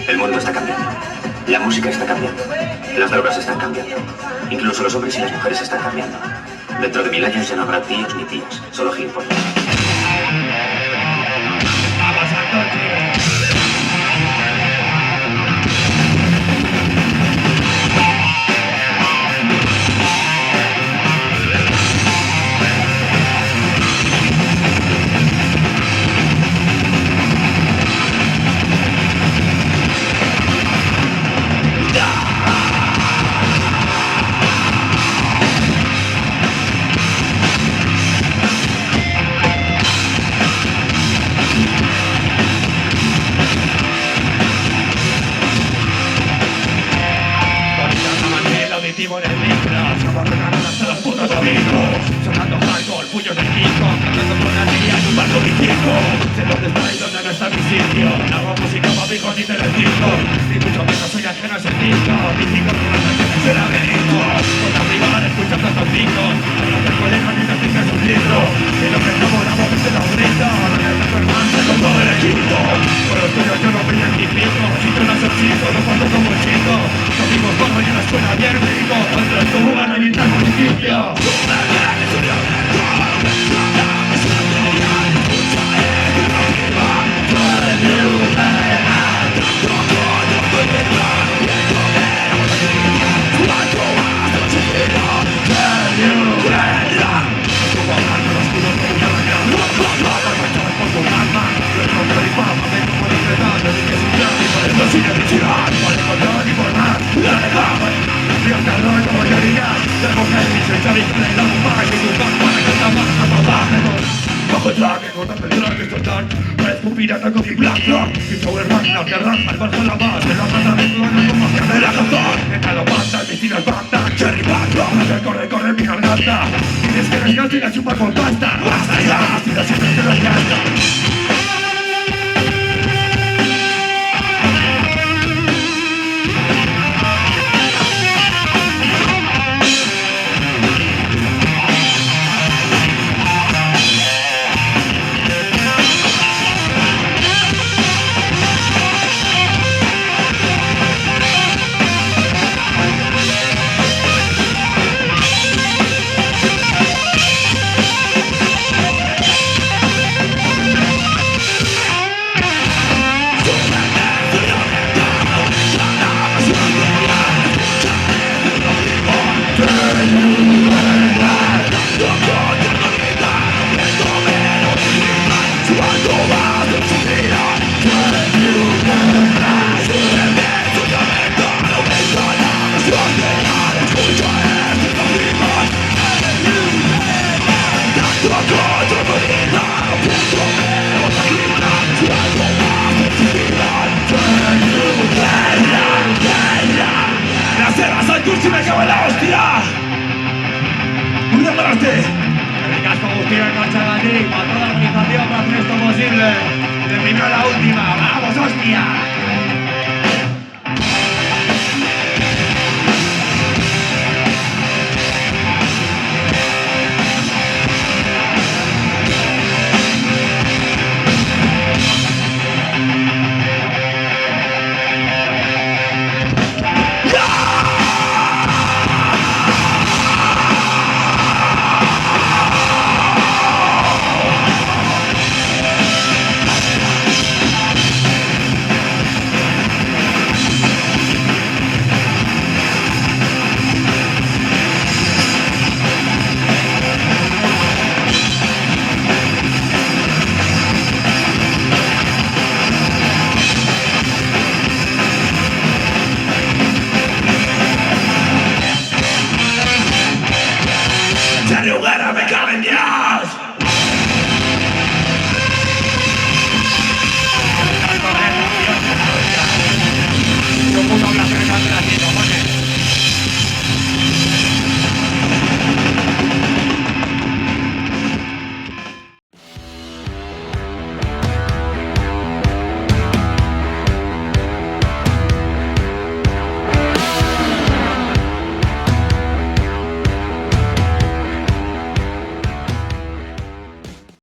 El mundo está cambiando. La música está cambiando. Las drogas están cambiando. Incluso los hombres y las mujeres están cambiando. Dentro de 1000 años ya no habrá tíos ni tías, solo gilipollas. En el micro, se abarrotaron hasta los putos domingos, sonando hardcore, puños de Kiko, cantando con la tía en un barco biciclo. Sé dónde está y dónde no está mi sitio. No hago música pa' mi ni te lo digo, ni mucho menos soy ajeno a ese disco. Mi chico con las canciones del laberinto, con la privada escucha tantos picos. Hablas del colega ni te fijas un libro, y lo que estamos la voz se lo grita. Ahora el hermano con todo el equipo, con los tuyos yo no me identifico. Si tú no sos chico, no cuento como chico. Amigos como en la escuela abierta. Contra tu lugar en el municipio. Bajo el traje, cortando el traje, soltar. Parezco un pirata con mi black rock. Mi flow es magna, que arranca el barco a la base. La mata de tu ano como que de la razón. Entra lo banda, el vecino es banda. Cherry back rock, corre, corre mi garganta. Tienes que reírte y la chupa con pasta. Basta ya, la siempre te lo gasta.